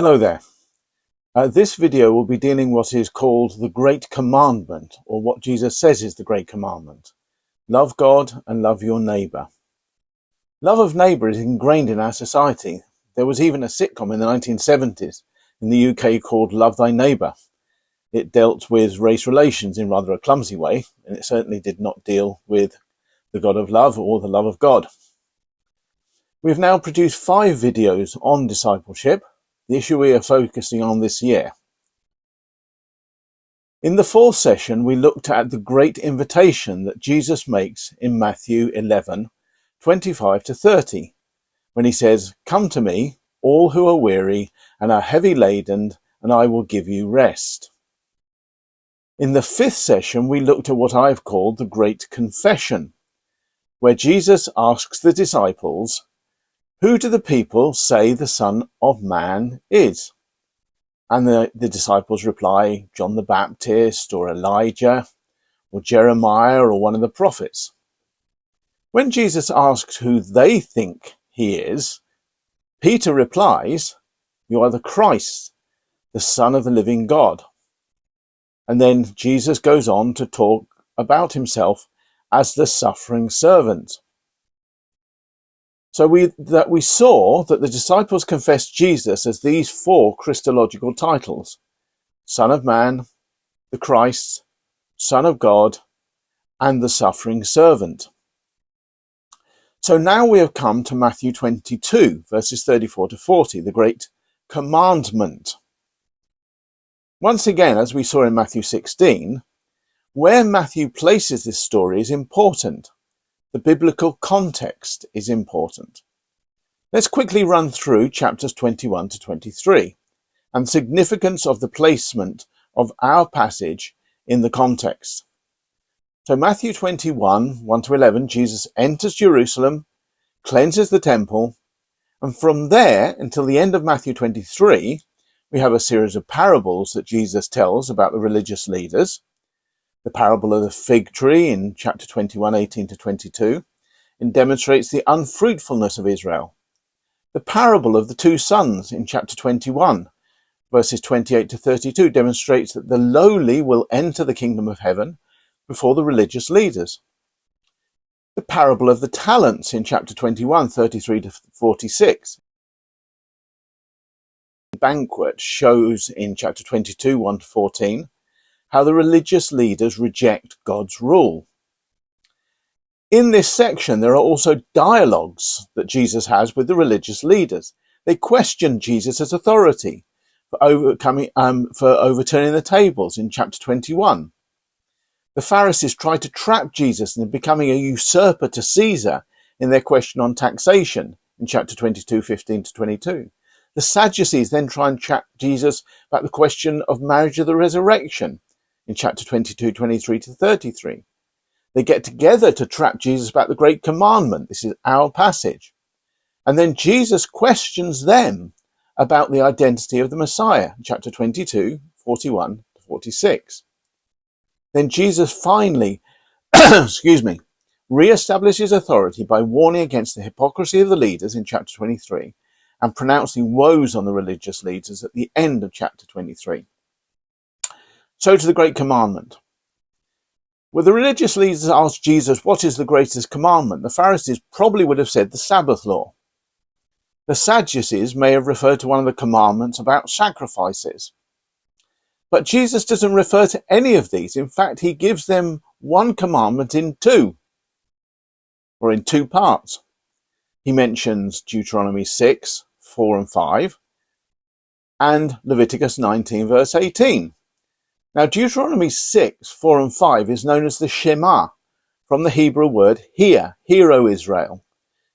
Hello there. This video will be dealing what is called the Great Commandment, or what Jesus says is the Great Commandment. Love God and love your neighbour. Love of neighbour is ingrained in our society. There was even a sitcom in the 1970s in the UK called Love Thy Neighbour. It dealt with race relations in rather a clumsy way, and it certainly did not deal with the God of love or the love of God. We've now produced 5 videos on discipleship, the issue we are focusing on this year. In the 4th session, we looked at the great invitation that Jesus makes in Matthew 11:25-30, when he says, "Come to me, all who are weary and are heavy laden, and I will give you rest." In the 5th session, we looked at what I've called the Great Confession, where Jesus asks the disciples, "Who do the people say the Son of Man is?" And the disciples reply, John the Baptist, or Elijah, or Jeremiah, or one of the prophets. When Jesus asks who they think he is, Peter replies, "You are the Christ, the Son of the living God." And then Jesus goes on to talk about himself as the suffering servant. So we saw that the disciples confessed Jesus as these 4 Christological titles: Son of Man, the Christ, Son of God, and the suffering servant. So now we have come to Matthew 22, verses 34-40, the Great Commandment. Once again, as we saw in Matthew 16, where Matthew places this story is important. The biblical context is important. Let's quickly run through chapters 21-23 and the significance of the placement of our passage in the context. So Matthew 21, 1-11, Jesus enters Jerusalem, cleanses the temple, and from there until the end of Matthew 23, we have a series of parables that Jesus tells about the religious leaders. The parable of the fig tree in chapter 21, 18-22, and demonstrates the unfruitfulness of Israel. The parable of the 2 sons in chapter 21, verses 28-32, demonstrates that the lowly will enter the kingdom of heaven before the religious leaders. The parable of the talents in chapter 21, 33-46. The banquet shows in chapter 22, 1-14, how the religious leaders reject God's rule. In this section, there are also dialogues that Jesus has with the religious leaders. They question Jesus' authority for overturning the tables in chapter 21. The Pharisees try to trap Jesus in becoming a usurper to Caesar in their question on taxation in chapter 22, 15-22. The Sadducees then try and trap Jesus about the question of marriage of the resurrection in chapter 22, 23-33. They get together to trap Jesus about the Great Commandment. This is our passage. And then Jesus questions them about the identity of the Messiah, chapter 22, 41-46. Then Jesus finally, re-establishes authority by warning against the hypocrisy of the leaders in chapter 23 and pronouncing woes on the religious leaders at the end of chapter 23. So to the Great Commandment. Well, the religious leaders asked Jesus, what is the greatest commandment? The Pharisees probably would have said the Sabbath law. The Sadducees may have referred to one of the commandments about sacrifices. But Jesus doesn't refer to any of these. In fact, he gives them one commandment in 2, or in 2 parts. He mentions Deuteronomy 6, 4 and 5, and Leviticus 19, verse 18. Now, Deuteronomy 6, 4 and 5 is known as the Shema, from the Hebrew word hear, hear, O Israel.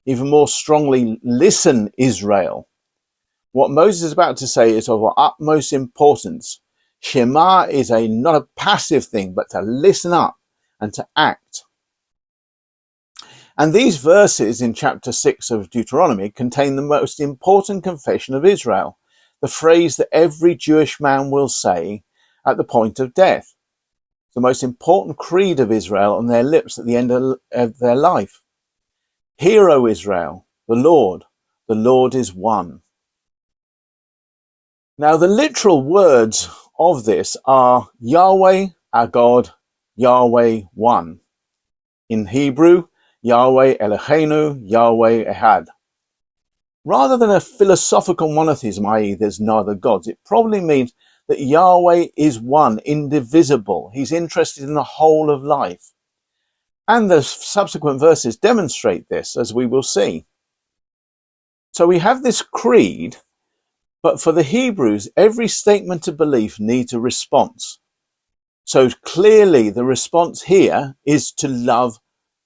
Even more strongly, listen, Israel. What Moses is about to say is of utmost importance. Shema is not a passive thing, but to listen up and to act. And these verses in chapter 6 of Deuteronomy contain the most important confession of Israel, the phrase that every Jewish man will say at the point of death. The most important creed of Israel on their lips at the end of their life. Hear, O Israel, the Lord is one. Now, the literal words of this are Yahweh, our God, Yahweh one. In Hebrew, Yahweh Eloheinu, Yahweh Ehad. Rather than a philosophical monotheism, i.e. there's no other gods, it probably means that Yahweh is one, indivisible. He's interested in the whole of life. And the subsequent verses demonstrate this, as we will see. So we have this creed, but for the Hebrews, every statement of belief needs a response. So clearly the response here is to love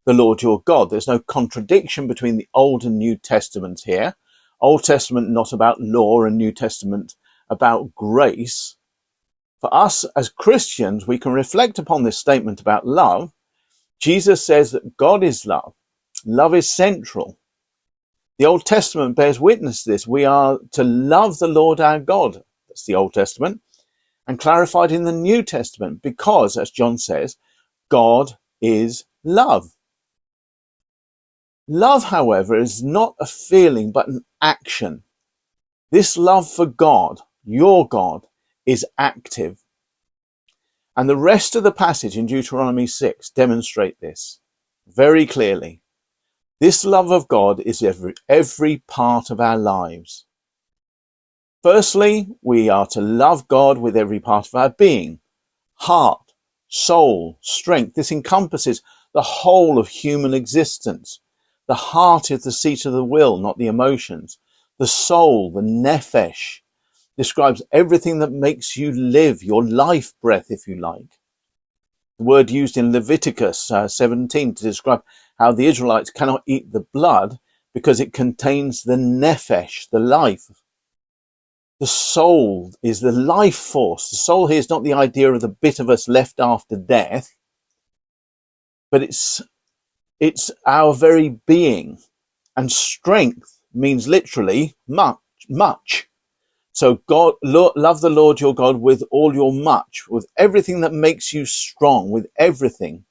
the Lord your God. There's no contradiction between the Old and New Testaments here. Old Testament not about law and New Testament about grace. For us as Christians, we can reflect upon this statement about love. Jesus says that God is love. Love is central. The Old Testament bears witness to this. We are to love the Lord our God. That's the Old Testament. And clarified in the New Testament because, as John says, God is love. Love, however, is not a feeling but an action. This love for God, your God, is active. And the rest of the passage in Deuteronomy 6 demonstrate this very clearly. This love of God is every part of our lives. Firstly, we are to love God with every part of our being, heart, soul, strength. This encompasses the whole of human existence. The heart is the seat of the will, not the emotions. The soul, the nephesh, describes everything that makes you live, your life breath, if you like. The word used in Leviticus 17 to describe how the Israelites cannot eat the blood because it contains the nephesh, the life. The soul is the life force. The soul here is not the idea of the bit of us left after death, but it's our very being. And strength means literally much. So love the Lord your God with all your much, with everything that makes you strong, with everything.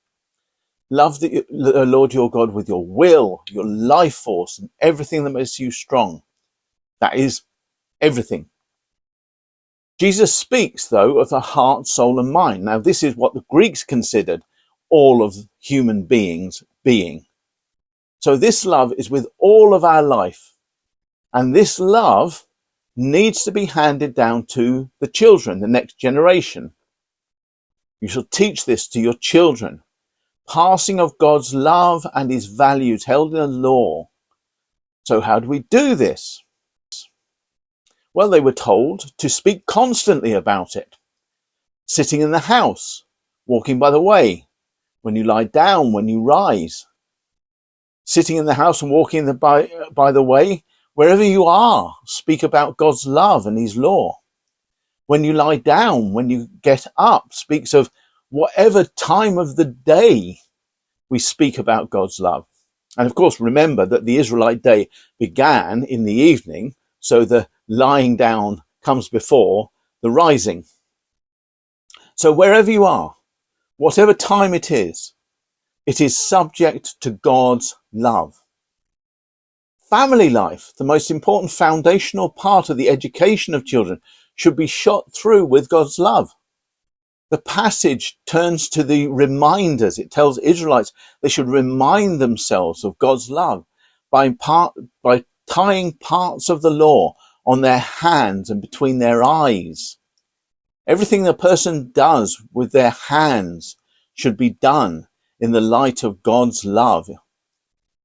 Love the Lord your God with your will, your life force, and everything that makes you strong. That is everything. Jesus speaks, though, of the heart, soul, and mind. Now, this is what the Greeks considered all of human beings being. So this love is with all of our life. And this love needs to be handed down to the children, the next generation. You shall teach this to your children. Passing of God's love and his values held in a law. So how do we do this? Well, they were told to speak constantly about it. Sitting in the house, walking by the way, when you lie down, when you rise. Sitting in the house and walking by the way, wherever you are, speak about God's love and his law. When you lie down, when you get up, speaks of whatever time of the day we speak about God's love. And of course, remember that the Israelite day began in the evening, so the lying down comes before the rising. So wherever you are, whatever time it is subject to God's love. Family life, the most important foundational part of the education of children, should be shot through with God's love. The passage turns to the reminders. It tells Israelites they should remind themselves of God's love by tying parts of the law on their hands and between their eyes. Everything a person does with their hands should be done in the light of God's love.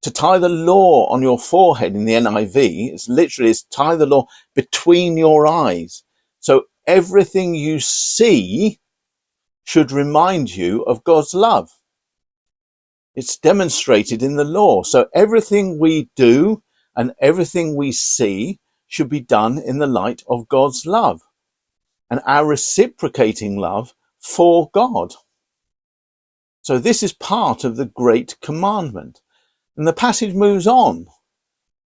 To tie the law on your forehead in the NIV, it's literally tie the law between your eyes. So everything you see should remind you of God's love. It's demonstrated in the law. So everything we do and everything we see should be done in the light of God's love and our reciprocating love for God. So this is part of the Great Commandment. And the passage moves on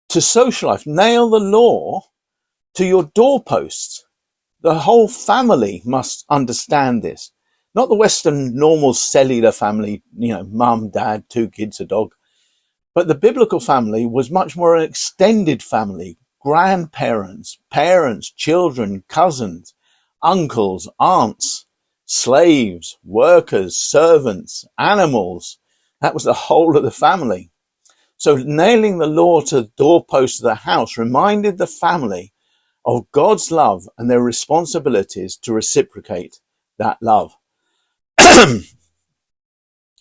to social life. Nail the law to your doorposts. The whole family must understand this. Not the Western normal cellular family, mum, dad, 2 kids, a dog. But the biblical family was much more an extended family. grandparents, parents, children, cousins, uncles, aunts, slaves, workers, servants, animals. That was the whole of the family. So nailing the law to the doorpost of the house reminded the family of God's love and their responsibilities to reciprocate that love.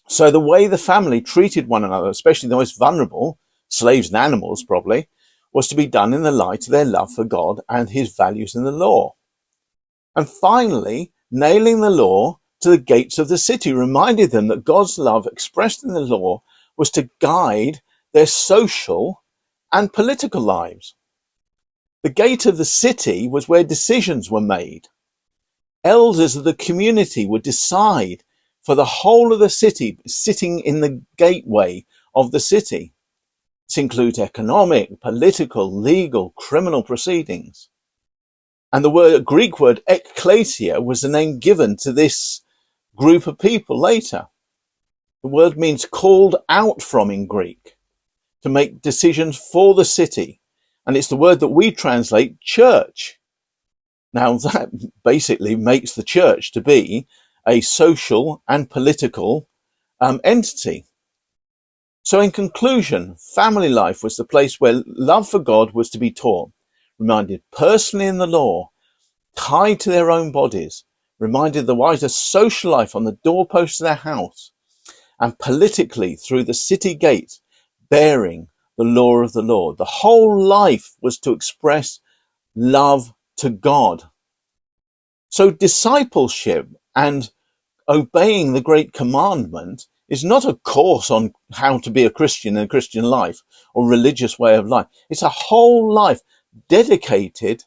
So the way the family treated one another, especially the most vulnerable, slaves and animals probably, was to be done in the light of their love for God and his values in the law. And finally, nailing the law to the gates of the city reminded them that God's love expressed in the law was to guide their social and political lives. The gate of the city was where decisions were made. Elders of the community would decide for the whole of the city, sitting in the gateway of the city. This includes economic, political, legal, criminal proceedings. And the Greek word ekklesia was the name given to this group of people later. The word means called out from in Greek, to make decisions for the city. And it's the word that we translate church. Now that basically makes the church to be a social and political entity. So in conclusion, family life was the place where love for God was to be taught, reminded personally in the law, tied to their own bodies, reminded the wider social life on the doorpost of their house, and politically through the city gates, bearing the law of the Lord. The whole life was to express love to God. So discipleship and obeying the great commandment is not a course on how to be a Christian in a Christian life or religious way of life. It's a whole life dedicated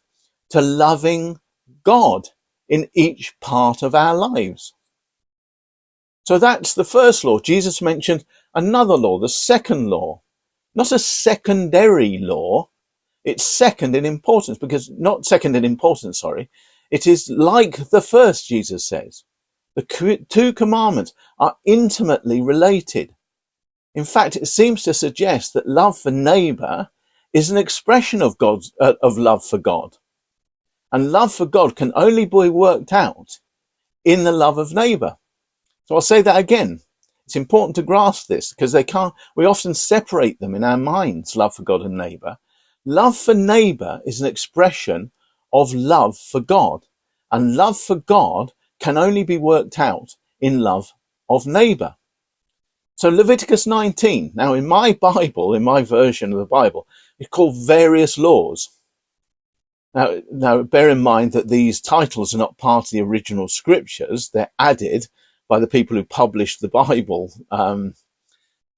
to loving God in each part of our lives. So that's the first law. Jesus mentioned another law, the second law, not a secondary law. It's second in importance because not second in importance, sorry. It is like the first, Jesus says. The two commandments are intimately related. In fact, it seems to suggest that love for neighbor is an expression of of love for God. And love for God can only be worked out in the love of neighbor. So I'll say that again. It's important to grasp this because we often separate them in our minds, love for God and neighbor. Love for neighbor is an expression of love for God, and love for God can only be worked out in love of neighbor. So Leviticus 19, now in my Bible, in my version of the Bible, it's called various laws. Now bear in mind that these titles are not part of the original scriptures. They're added by the people who published the Bible,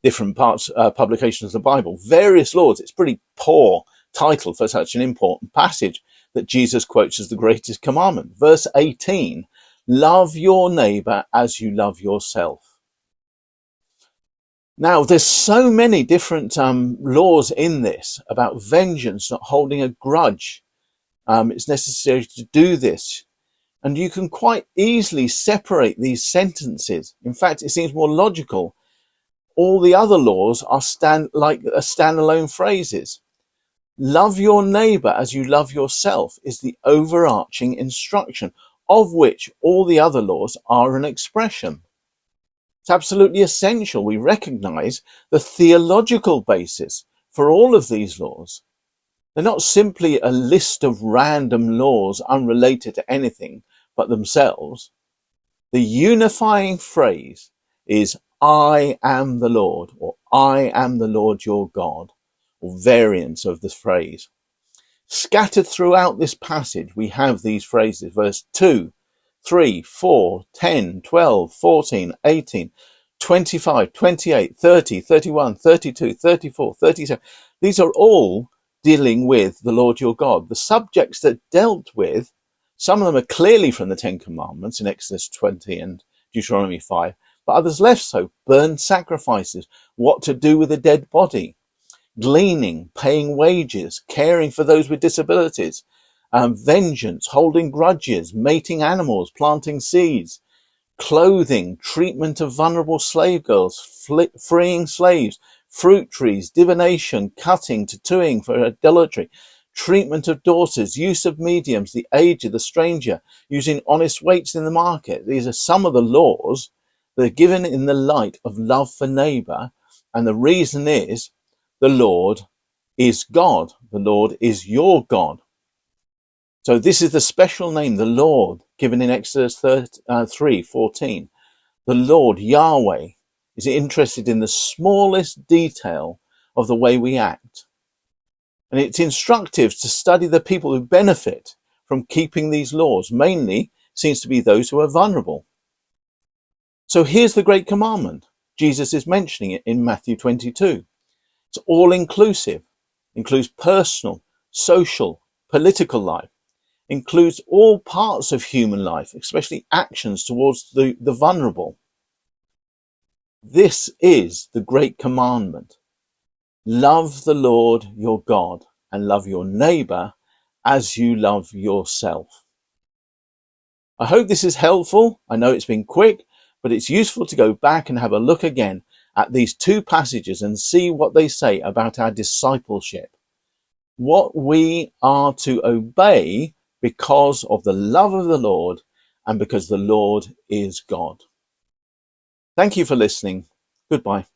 different parts, publications of the Bible. Various laws, it's a pretty poor title for such an important passage that Jesus quotes as the greatest commandment. Verse 18, love your neighbor as you love yourself. Now, there's so many different laws in this about vengeance, not holding a grudge. It's necessary to do this. And you can quite easily separate these sentences. In fact, it seems more logical. All the other laws are standalone phrases. Love your neighbor as you love yourself is the overarching instruction, of which all the other laws are an expression. It's absolutely essential we recognize the theological basis for all of these laws. They're not simply a list of random laws unrelated to anything but themselves. The unifying phrase is, I am the Lord, or I am the Lord your God, or variants of the phrase. Scattered throughout this passage, we have these phrases, verse 2, 3, 4, 10, 12, 14, 18, 25, 28, 30, 31, 32, 34, 37. These are all dealing with the Lord your God. The subjects that dealt with, some of them are clearly from the Ten Commandments in Exodus 20 and Deuteronomy 5, but others less so. Burnt sacrifices, what to do with a dead body, gleaning, paying wages, caring for those with disabilities, vengeance, holding grudges, mating animals, planting seeds, clothing, treatment of vulnerable slave girls, freeing slaves, fruit trees, divination, cutting, tattooing for idolatry, treatment of daughters, use of mediums, the aged, the stranger, using honest weights in the market. These are some of the laws that are given in the light of love for neighbour. And the reason is the Lord is God. The Lord is your God. So this is the special name, the Lord, given in Exodus 3:14. The Lord, Yahweh, is interested in the smallest detail of the way we act. And it's instructive to study the people who benefit from keeping these laws. Mainly seems to be those who are vulnerable. So here's the great commandment. Jesus is mentioning it in Matthew 22. It's all inclusive, includes personal, social, political life, includes all parts of human life, especially actions towards the vulnerable. This is the great commandment. Love the Lord your God and love your neighbour as you love yourself. I hope this is helpful. I know it's been quick, but it's useful to go back and have a look again at these two passages and see what they say about our discipleship. What we are to obey because of the love of the Lord and because the Lord is God. Thank you for listening. Goodbye.